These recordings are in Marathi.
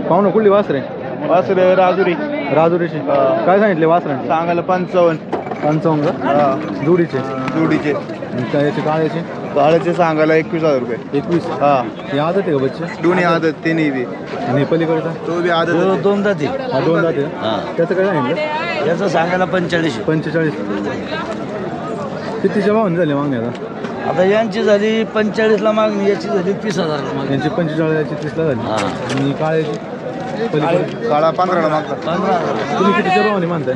पाहुणं कुठली वासरे? वासर राजुरी. राजुरीची. काय सांगितले वासरांचे? सांगायला 55. 55 का? जोडीचे. जोडीचे. त्याचे काळ्याचे? काळाचे सांगायला 21,000 रुपये. 21. हा, हे आदत आहे का बच्चे? दोन्ही आदत, तिन्ही बी. आणि पलीकडचा? तो बी आदत. दोन दाते. हा, 2 दात आहे. त्याचं काय सांगितलं? याचं सांगायला 45. 45. कितीच्या भावाने झाले मागणी आता? आता यांची झाली 45ला मागणी, याची झाली 30,000 मागणी. यांची 45, याची 30ला झाली. आणि काळ्याची? पलीकडे काळा 15ला मागतात. 15,000. तुम्ही कितीच्या भावाने मानताय?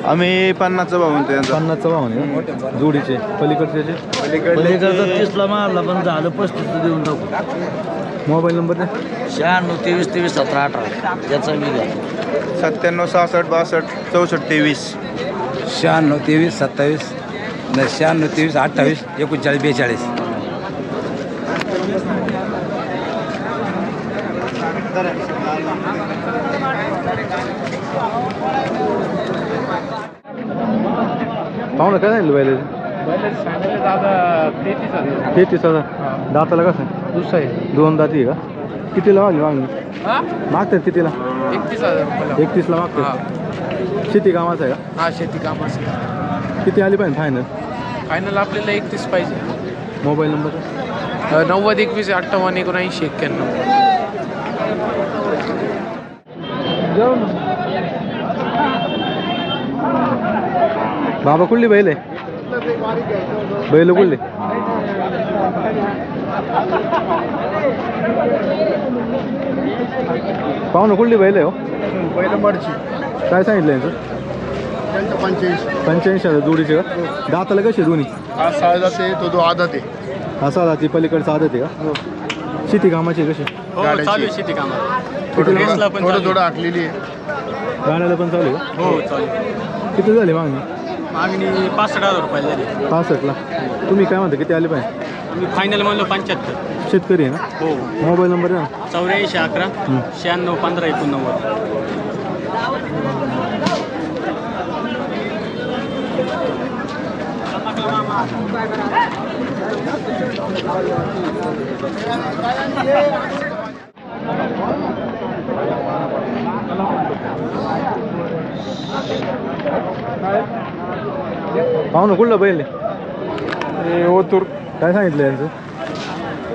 आम्ही 50चा भाव म्हणतो यांचा. 50चा भावाने का? जोडीचे. पलीकडचे? पलीकडचं 30ला मारला, पण झालं 35 देऊन टाकू. मोबाईल नंबर द्या. 96 23 23 17 18. याचा मी द्या. 97 66 62 64 23. 96 23 27 96 23 28 39 42. पाहुणं काय सांगितलं पहिले? 33,000. दाताला कसं आहे? दुसरा आहे 2 दाती आहे का? कितीला मागणी? मागतात कितीला? 31,000 31ला मागतात. शेती कामाचं आहे का? हा, शेती काम असेल. किती आली पाहिजे फायनल? फायनल आपल्याला 31 पाहिजे. Mobile number? 90 21 58 79 91. बाबा कुठली बैल आहे? बैल कुठली? पाहुणं कुठली बैल आहे हो? पहिलं मडची. काय सांगितलं यांचं? 85,000 जोडीचे का? दाताला कसे दोन्ही? हा 6 जाते, तो आदत आहे. असा दाती पलीकडचा आदत आहे का? शेती कामाची कशी? गाड्याची. शेती काम थोडं आखलेली आहे. गाण्याला पण चालू आहे का? हो, चालेल. किती झाली मागणी? मागणी 65,000 रुपये झाली. 65ला. तुम्ही काय म्हणता किती आले पाहिजे? आम्ही फायनल म्हणलो 75. शेतकरी आहे ना? हो. मोबाईल नंबर द्या ना. 84 11 96 15 89. पाहुणं कुठलं बैल आहे? ओतूर. काय सांगितलं यांचं?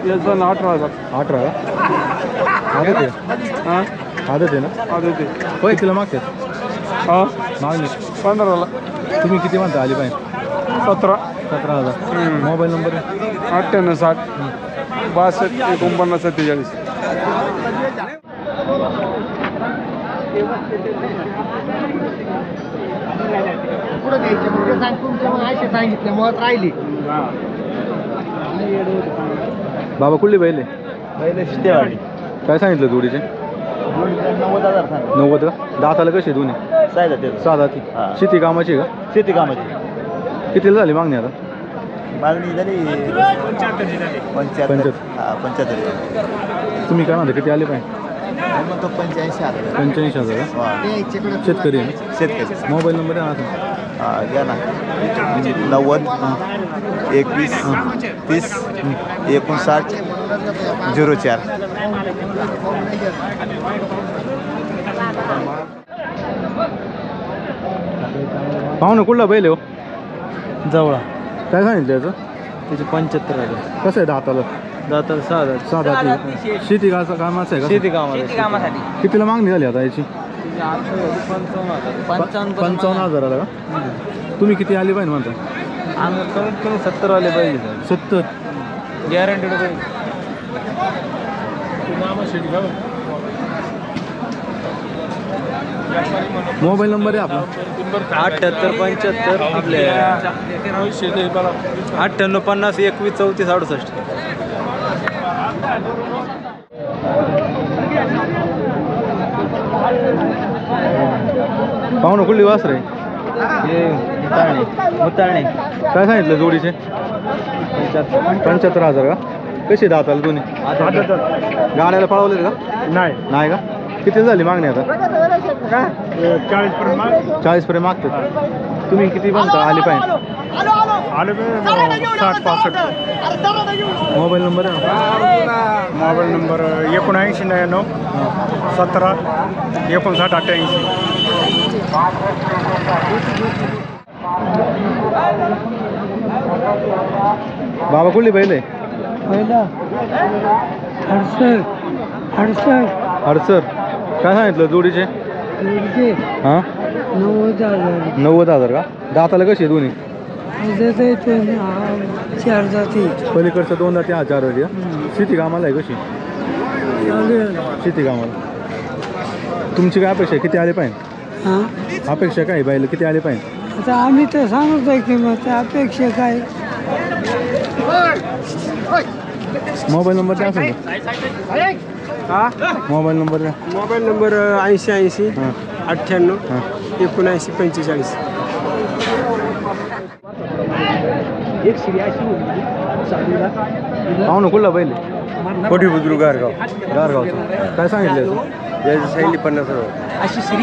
याचा 18,000. 18 का? आदत आहे? हा, आदत आहे ना? आदत आहे. होय किलो मागतात हा, मागणी? 15ला. तुम्ही किती म्हणता आली पाहिजे? 17. 17,000. मोबाईल नंबर आहे? 98 60 62 49 47. पुढे द्यायचे म्हणजे सांग तुमच्या मग असे सांगितले मग राहिली. बाबा कुठली बैल आहे? काय सांगितलं जोडीचे? 90,000 सांग. 90 का? दाताला कसे दोन्ही? 6 दाती. शेती कामाची का? शेती कामाची. कितीला झाली मागणी आता? मागणी झाली 75. हा, 75. तुम्ही काय म्हणता किती आले पाहिजे? म्हणतो 85,000. 85,000 का? शेतकरी आहे ना? शेतकरी. मोबाईल नंबर द्या ना. हा, घ्या ना. 90 21 30 59 04. पाहू ना कुठला बैल आहे हो? जवळ काय सांगितलं याचं? त्याचे 75,000. कसं आहे दाताला? दाताला 6,000. 6 दाती. शेती कामाचं आहे का? शेती कामासाठी. कितीला मागणी झाली आता याची? 55,000. 55,000 का? तुम्ही किती आली पाहिजे म्हणता? आम्ही कमीत कमी 70 वाले पाहिजे. 70. गॅरंटेड पाहिजे. मोबाईल नंबर आहे आपला? 78 75 आपले 98 50 21 34 68. पाहू ना कुठली वासर आहे? मुताळणे. काय सांगितलं जोडीचे? 75,000 का? कशी दाताला दोन्ही? गाड्याला पळवले का? नाही. नाही का? किती झाली मागणी आता 40 पर्यंत मागतात. तुम्ही किती म्हणता आली पाहिजे? मोबाईल नंबर आहे ना? Mobile number 7999 17 59 88. बाबा कुठली बैल आहे? हडसर काय सांगितलं जोडीचे? हां 90,000 का? दाताला कशी आहे दोन्ही? 4 जाती पलीकडचं 2 दाती 4 वाटी. शेती कामाला आहे कशी? शेती कामाला. तुमची काय अपेक्षा आहे? किती आले पाहिजे? अपेक्षा काय बैल किती आले पाहिजे? आता आम्ही तर सांगत आहे किंमत अपेक्षा काय. मोबाईल नंबर द्या असेल मोबाईल नंबर द्या. मोबाईल नंबर 8080 हां 98 हां 79 45. पाहू ना कुठला बैल? कोठी बुद्रुक गारगाव. गारगावचं काय सांगितलं याचं? याची शैली 50.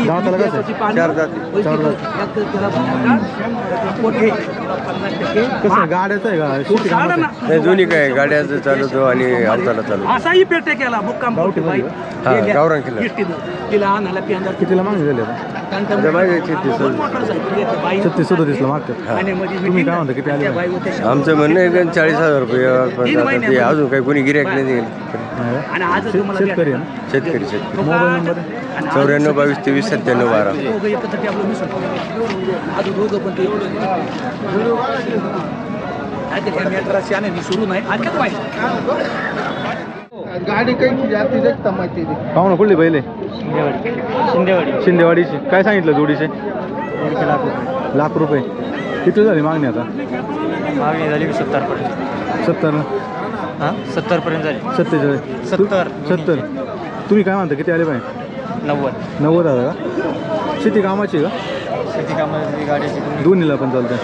दाताला कसं आहे? 4 जाती. 4 दाती. कसं आहे? गाड्याचं आहे का शेती कामाचं आहे? नाही दोन्ही काय गाड्याचं चालवतो आणि हाताला चालवतो. असाही पेट केला मुक्काम गावठी बैल का? हा गावरान किल्ला. तिला आणायला पिंडा कितीला मागणी झाली आता? 36-37 ला मागतात. तुम्ही काय म्हणता किती आले पाहिजे? आमचं म्हणणं आहे की 40,000 रुपये. ते अजून काही कोणी गिऱ्हाईक नाही देईल. शेतकरी आहे ना? शेतकरी मोबाईल नंबर 94 22 23 97 12. सुरू नाही गाडी काही जाती देखता माहिती पाहू ना कुठली बैल आहे? शिंदेवाडीची. काय सांगितलं जोडीचे? लाख रुपये. किती झाली मागणी आता? मागणी झाली 70 पर्यंत. 70 हां 70 पर्यंत झाली. 47 70. तुम्ही काय म्हणता किती आले पाहिजे? 90,000 का? शेती कामाची का? शेती कामाची गाड्याची दोन्हीला पण चालतं.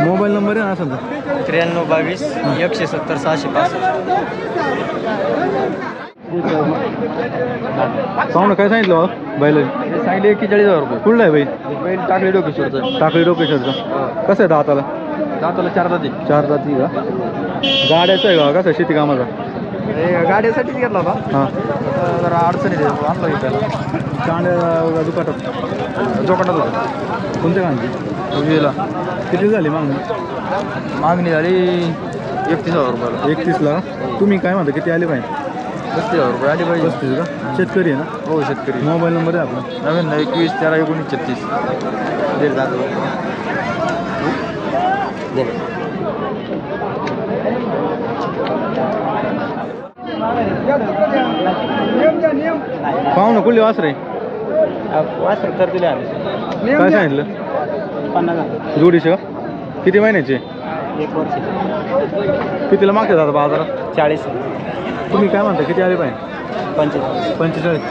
मोबाईल नंबर आहे ना असेल तर? 93 22 170 665. पाहू ना काय सांगितलं बैल? सांगले 41,000 रुपये. कुठला आहे बैल? बैल टाकले डोकेश्वरचं. टाकळी डोकेश्वरचं. कसं आहे दाताला? दाताला 4 जाती. 4 जाती का? गाड्याचं आहे का? कसं आहे शेती कामाचा? गाड्यासाठीच घेतला होता. हां जरा अडचणी आणला घेतला. कांड्या दुकानात जोकाटात होतं. कोणत्या कांदी? उजवीला किती झाली मागणी? मागणी झाली 31,000 रुपयाला. 31ला का? तुम्ही काय म्हणता किती आले पाहिजे? 35,000 रुपये आली पाहिजे. 35 का? शेतकरी आहे ना? हो शेतकरी. मोबाईल नंबर आहे आपला? नवीन 21 13 19 36. पाहू ना कुठली वासर आहे? तर दिले आले काय सांगितलं? 50,000. जोडीचे का? किती महिन्याचे? 1 वर्ष. कितीला मागतात आता बाजारात? 40. तुम्ही काय म्हणता किती आले पाहिजे? 45.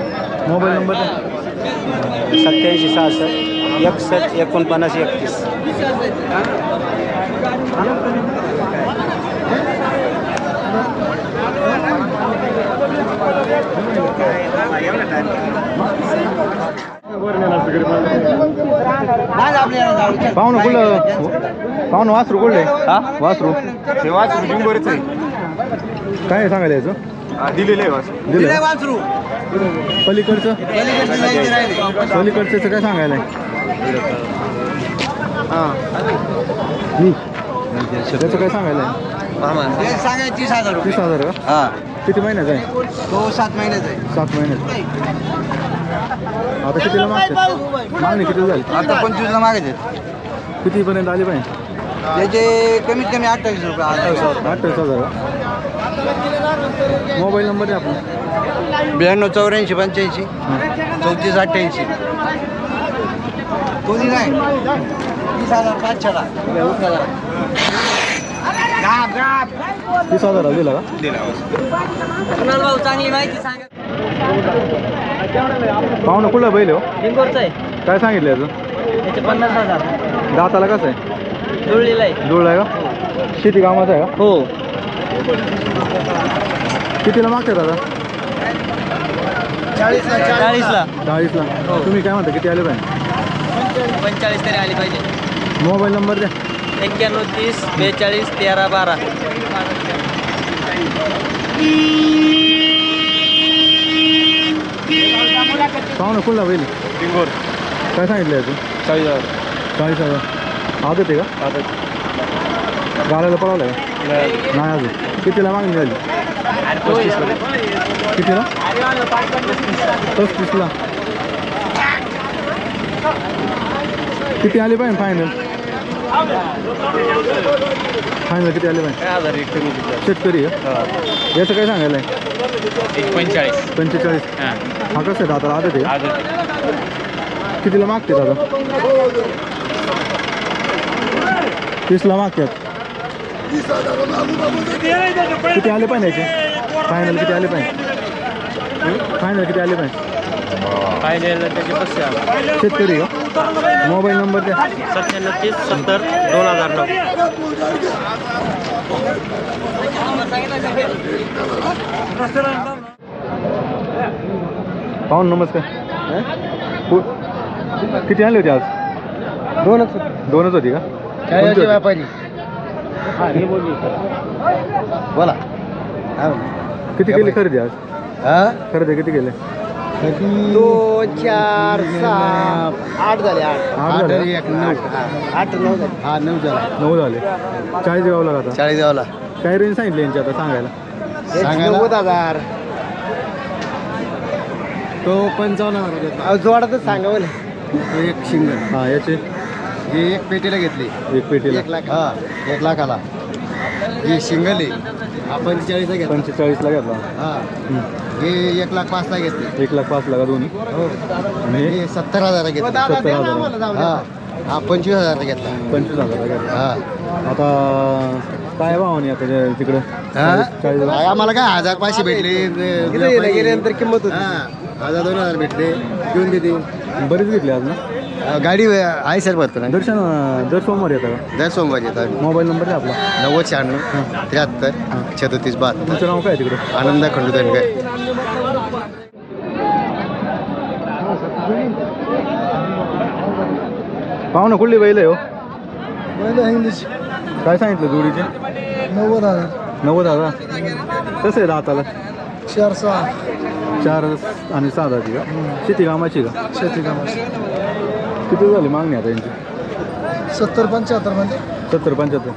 मोबाईल नंबर आहे? 87 66 61 49 31. पाहू ना कुठलं? पाहू ना वासरू कुठलं आहे? वासरू ते वासरू जिंगोरेच आहे. काय आहे सांगायला याचं? दिलेलं आहे वासरू. दिलं. पलीकडचं पलीकडचं काय सांगायला आहे? त्याचं काय सांगायला आहे? सांगाय 30,000 रुपये. 30,000 का? हा किती महिन्याचं आहे? तो 7 महिन्याचा आहे. 7 महिन्याचं. आता कितीला मागते? मागणी किती झाली? आता 25ला मागायचे. कितीपर्यंत आली पाहिजे? त्याचे कमीत कमी 28 रुपये. 28,000 का? मोबाईल नंबर आहे आपला? 92 84 85 34 88. कोणी नाही 30,000 30,000 दिला का? पाहू ना कुठला बैल हो? लिंगोरचं आहे. काय सांगितलं याचं? त्याचे 50,000. दाताला कसं आहे? जुळलेला आहे. जुळला आहे का? शेती कामाचा आहे का? हो. कितीला मागते दादा? 40ला. 40ला. तुम्ही काय म्हणता किती आले पाहिजे? 45 तरी आली पाहिजे. मोबाईल नंबर द्या. 91 30 42 13 12. पाहू ना कुठला बैल? काय सांगितलं याचं? 40,000. 40,000. आदत आहे का? गाड्याला पळवलं आहे? नाही अजून. कितीला मागणी झाली? कितीला? 35ला. किती आले पाहिजे फायनल? फायनल किती आले पाहिजे? शेतकरी आहे? याचं काय सांगायला आहे? 45. हा कसं आहे दादा? आदत आहे का? कितीला मागते दादा? 30ला मागतात. किती आले पाहिजे याचे? फायनल किती आले पाहिजे? फायनल किती आले पाहिजे? शेतकरी का? मोबाईल नंबर द्या. 97 30 70 2009. पाहून नमस्कार. किती आले होते आज? दोनच होती का? कोणती होती? व्यापारी बोला. किती केली खरेदी आज? खरेदी किती केले? 2 4 6 8 झाले. 8 झाले? 8 9 झाले. हा 9 झाला. 9 झाले. 40 गावला का आता? 40 गावला. काय रेंज सांगितली यांची आता सांगायला? 90,000. तो 55,000 जोडातच सांगा बोले. एक शिंगल. हां याचे हे एक पेटीला घेतली. एक पेटीला 1 लाख. हा 1 लाखाला. हे शिंगल आहे. आपण 45ला घेतला. 45ला घेतला. हा हे 1,05,000 घेतले. 1,05,000 का दोन्ही? हो. आणि हे हे 70,000 घेतले. 70,000. हा हा 25,000 घेतला. 25,000 घेतला. हा आता काय भावानी आता तिकडं? 40 आम्हाला काय 1,000 भेटले. गेल्यानंतर किंमत होती. 1,000 2,000 भेटले. देऊन देते. बरीच घेतली आज ना? गाडी आहे सर भरतो ना. दर्शन दर सोमवार येतं का? दर सोमवारी येतात. मोबाईल नंबर आहे आपला? 90 96 73 36 72. तुमचं नाव काय तिकडं? आनंद खंडूधनगर. पाहू ना कुठली बैल आहे हो? इंग्लिश काय सांगितलं जोडीचे? 90,000. 90,000. कसं आहे दाताला? 4 6 4 आणि 6 दाती का? शेती कामाची का? शेती कामाची. किती झाली मागणी आता यांची? 70 75 म्हणजे 70 75.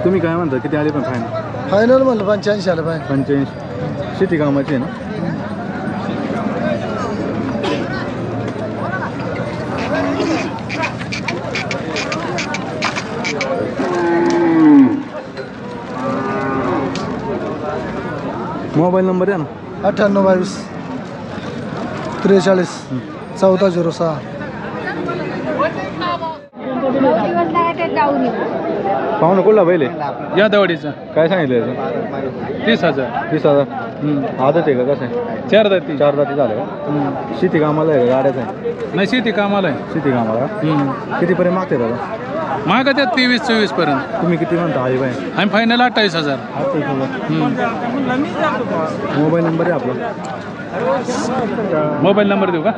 तुम्ही काय म्हणता किती आले पण फायनल? फायनल म्हणलं 85 आलं पाहिजे. 85. शेती कामाची आहे ना? मोबाईल नंबर द्या ना. 98 22 43 1406. पाहू ना कुठला बैल आहे? या दवडीचा काय सांगितलं याचं? 30,000. 30,000. आदत आहे का? कसं आहे? 4 दाती. 4 दाती झालं का? शेती कामाला आहे का? गाड्याचं आहे? नाही शेती कामाला आहे. शेती कामाला का? कितीपर्यंत मागते दादा? मागा त्यात 23-24 पर्यंत. तुम्ही किती म्हणता आई बाई? आम्ही फायनल 28,000. मोबाईल नंबर आहे आपला? मोबाईल नंबर देऊ का?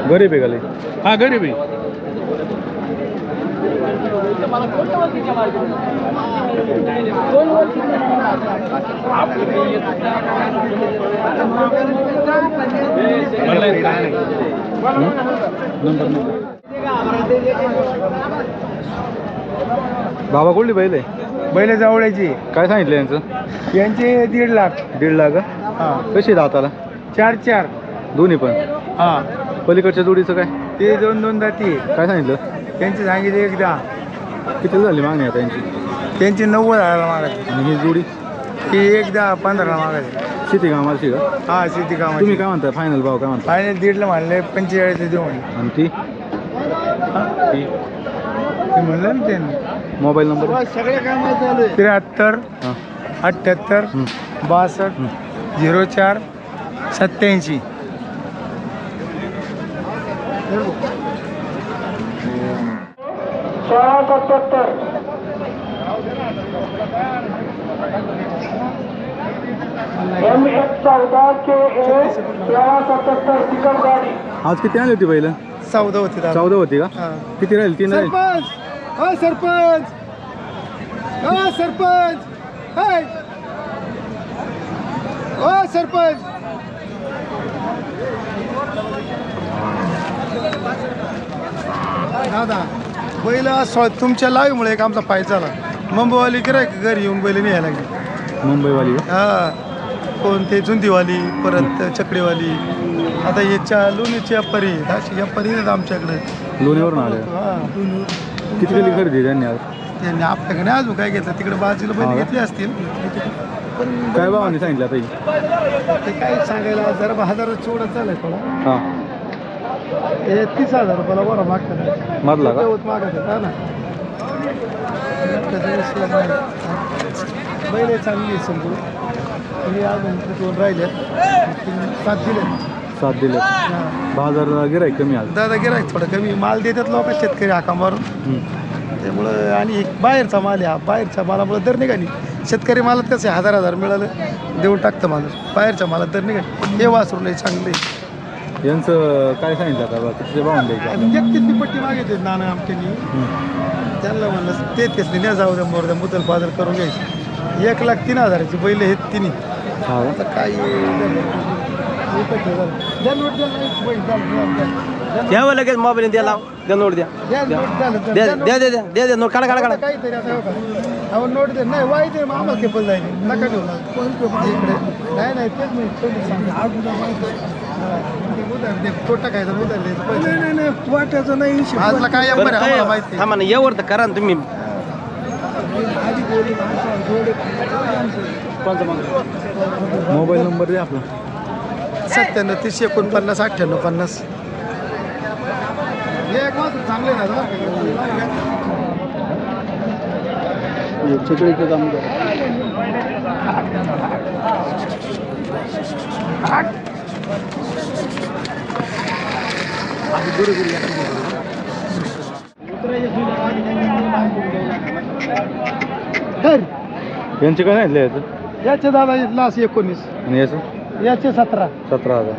गरीब आहे का लई? हा गरीब आहे. बाबा कुठली बैल आहे? बैल जावळ्याची. काय सांगितलं यांचं? यांचे 1.5 लाख. 1.5 लाख? हा कशी दाताला? 4 दोन्ही पण? हा पलीकडच्या जोडीचं काय? ते 2 दाती. काय सांगितलं? त्यांचे सांगितले एकदा. किती झाली मागणी आता यांची? त्यांची 90,000 मागायची. आणि ही जोडी? ती एकदा 15 मागायची. शेती कामाची का? हा शेती कामाची. तुम्ही काय म्हणता फायनल भाव काय म्हणता? फायनल 1.5 म्हणले 45 देऊ म्हणले. आणि ती? ते म्हणलं ना त्यांनी. Mobile number? 73 हां 78 62 04 87. आज किती आली होती बैल? 14 होती दादा. 14 होती का? हा. किती राहील? 3 राहील. सरपंच सरपंच सरपंच सरपंच दादा बैल तुमच्या लाईव्हमुळे एक आमचा पाय झाला. मुंबईवाली गिरायक घरी येऊन बैल न्यायला लागली. मुंबईवाली का? हा कोण ते जुंदीवाली परत चकडीवाली. आता याच्या लोणीची अप्पारी अशी अप्पारी आहेत आमच्याकडे. लोणीवरून आले. हा किती गेली खरेदी त्यांनी आज? त्यांनी आपल्याकडे अजून काय घेतलं तिकडे बाजूला बैल घेतले असतील. पण काय भावाने सांगितलं ताई? ते काय सांगायला जरा 1000 चोडच झालंय थोडा. हां, ते 30,000 रुपयाला बरं मागतात. मधला का? मागत हा ना. बैल चांगली समजू तुम्ही अजून दोन राहिले 7 दिले. 7 दिले. बाजारला गिराईक कमी आज. दादा गिरायक थोडं कमी माल देतात लोक शेतकरी हाका मारून. त्यामुळं आणि एक बाहेरचा माल आहे. हा बाहेरच्या मालामुळे दर निघाली. शेतकरी मालात कसं 1000 मिळालं देऊन टाकतं माणूस. बाहेरच्या मालात दर निघाली. हे वासरून नाही चांगले. यांचं काय सांगितलं का? किती भावून द्यायचं? 31 पट्टी मागितली नाना आमच्यानी. त्यांना म्हणलं ते न्या जाऊ द्या मोर द्या मुदल बाजार करून घ्यायची. 1,03,000ची बैल हे तिन्ही. हां, आता काय द्यावं लगेच मोबाईल द्या नोट द्या नोट काढा काहीतरी आता हो नोट दे नाही वाई दे आम्हाला केपल जाईल नका देऊ इकडे. नाही तेच मी तोटा काय नाही वाटायचं नाही. आजला काय आम्हाला माहिती. थांबा ना यावर तर करा ना तुम्ही. मोबाईल नंबर द्या आपला. 97 30 49 98 50. चांगले ना चिकळीचं काम यांचे काय नाही याचं? याचे दादा लास्ट 19 आणि याचं याचे 17. 17,000.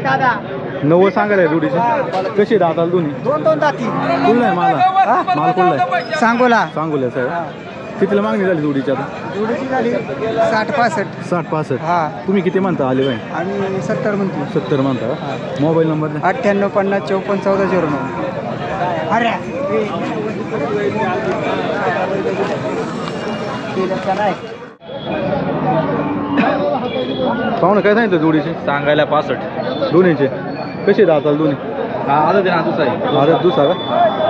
दादा 90 सांगायला जोडीचे. कशी दाताला दोन्ही? 2 दाती कुठला आहे माला? माल कुठला आहे? सांगोला. सांगोल्या साहेब. कितीला मागणी झाली जोडीची आता? जोडीची झाली 60-65. 60-65. हा तुम्ही किती म्हणता आले बाई? आणि 70 म्हणतो. 70 म्हणता का? मोबाईल नंबर द्या. 98 50 54 14 09. अरे पाहुणं काय सांगितलं जोडीचे? सांगायला 65. दोन्हीचे कसे दाताला दोन्ही? आता ते ना दुसरा आहे. आता दुसरा का?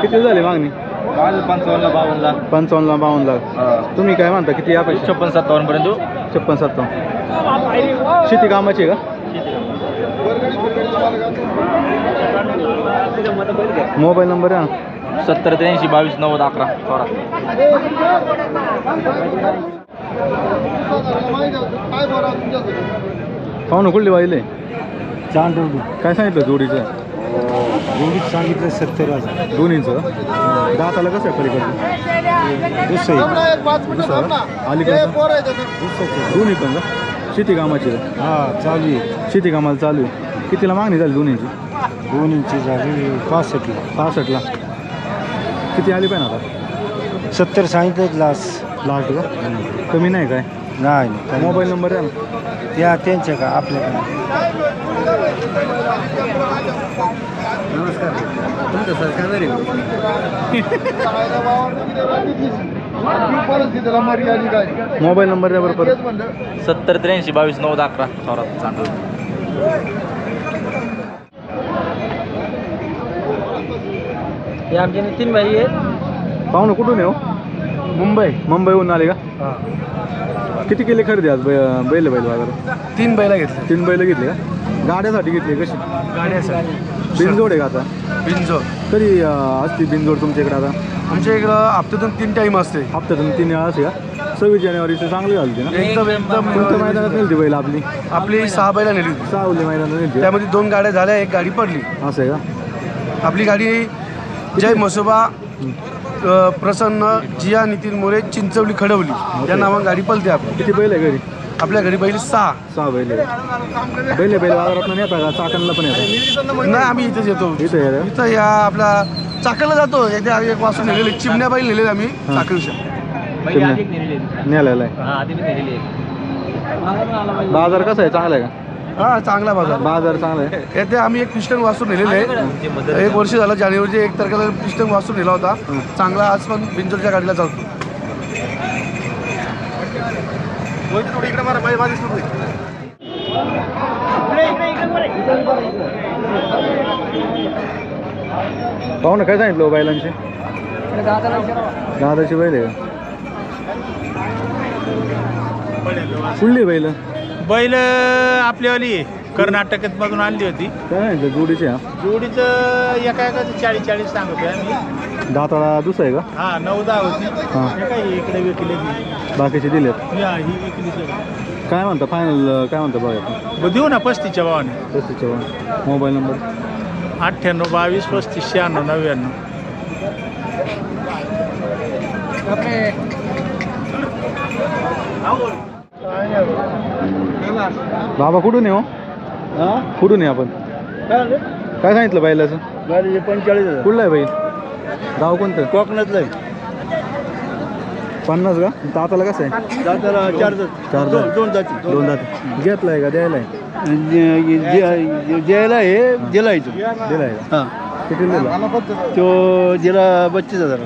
किती झाली मागणी? 55 52 55 52. तुम्ही काय म्हणता किती यापाशी? 56 57 पर्यंत. 56 57. शेती कामाची आहे का? मोबाईल नंबर आहे ना? 70 83 22 90 11 12. पाहुणं कुठली वाहिले? चांदोडी काय सांगितलं जोडीचं? जोडीत सांगितलं 70,000. दोन्हीचं दाताला कसं आहे पलीकडे? दुसरं अलीकडे दोन्ही पण का? शेती कामाची का? हा चालू आहे. शेती कामाला चालू आहे. कितीला मागणी झाली दोन्हीची? दोन्हीची झाली 65ला. 65ला. किती आली पाहिजे आता? 70 सांगितलं लास्ट. लास्ट का? कमी नाही काय? नाही मोबाईल नंबर आहे ना? त्या त्यांच्या का आपल्याकडे. नमस्कार. तुमचं सरकार मोबाईल नंबर द्या बरं परत. 70 83 22 90 11 12 चांगलं. हे आमचे नितीन भाई आहेत. पाहुणं कुठून आहे हो? मुंबईहून आले का? किती केले खरेदी आज बैल बाजारात? 3 बैला घेतले. 3 बैल घेतले का? गाड्यासाठी घेतली कशी गाड्यासाठी बिनजोड आहे का आता बिनजोड कधी असते बिनजोड तुमच्याकडे आता आमच्या इकडं हप्त्यातून 3 टाईम असते हप्त्यातून 3 वेळा असते का 26 जानेवारीचं चांगली घालते ना एकदम कोणत्या मैदानात नेलती बैल आपली आपली 6 बैला नेली होती. सावली मैदानात नेलती त्यामध्ये 2 गाड्या झाल्या, एक गाडी पडली. असं आहे का आपली गाडी जय मसोबा प्रसन्न जिया नितीन मोरे चिंचवली खडवली या नावानं गाडी पलते आपली. किती बैल आहे घरी आपल्या घरी बैल 6. 6 बैल आहे. बैल बाजारात नेता का चाकणला पण येतात नाही आम्ही इथेच येतो. इथं आहे का? इथं या आपला चाकणला जातो. इथे आम्ही एक वासून नेलेले चिमण्या बैल नेलेले आम्ही चाकणच्या. नेलेला आहे बाजार कसा आहे चांगला आहे का हा चांगला बाजार. बाजार चांगला आहे येथे आम्ही एक पिस्टन वासून नेलेलं आहे. 1 वर्ष झालं जानेवारीच्या 1 तारखेला पिस्टन वासून नेला होता चांगला. आज पण बिंजोरच्या गाडीला चालतो. पाहू ना काय सांगितलं बैलांचे 10,000ची बैल आहे का कुठली बैल बैल आपल्यावाली कर्नाटकात मधून आणली होती. काय सांगितलं जोडीचे हा जोडीचं एका एकाचं 40-40 सांगतोय आम्ही. दाताला दुसरं आहे का हा 9-10 होती. हां हे काय इकडे विकली बाकीचे दिलेत ही विकली काय म्हणता फायनल काय म्हणता बघा देऊ ना 35च्या भावाने. 35 मोबाईल नंबर 98 22 35 96 99. बाबा कुठून आहे हो कुठून आहे आपण काय सांगितलं बैलाचं 45,000 कुठलं आहे बैल गाव कोणतं कोकणातलं आहे. 50 का दाताला कसं आहे दाताला 4 दात. दोन जाती. 2 दात घेतलाय का द्यायला आहे द्यायला हे दिला इथं दिलाय का हां किती दिला तो दिला 32,000.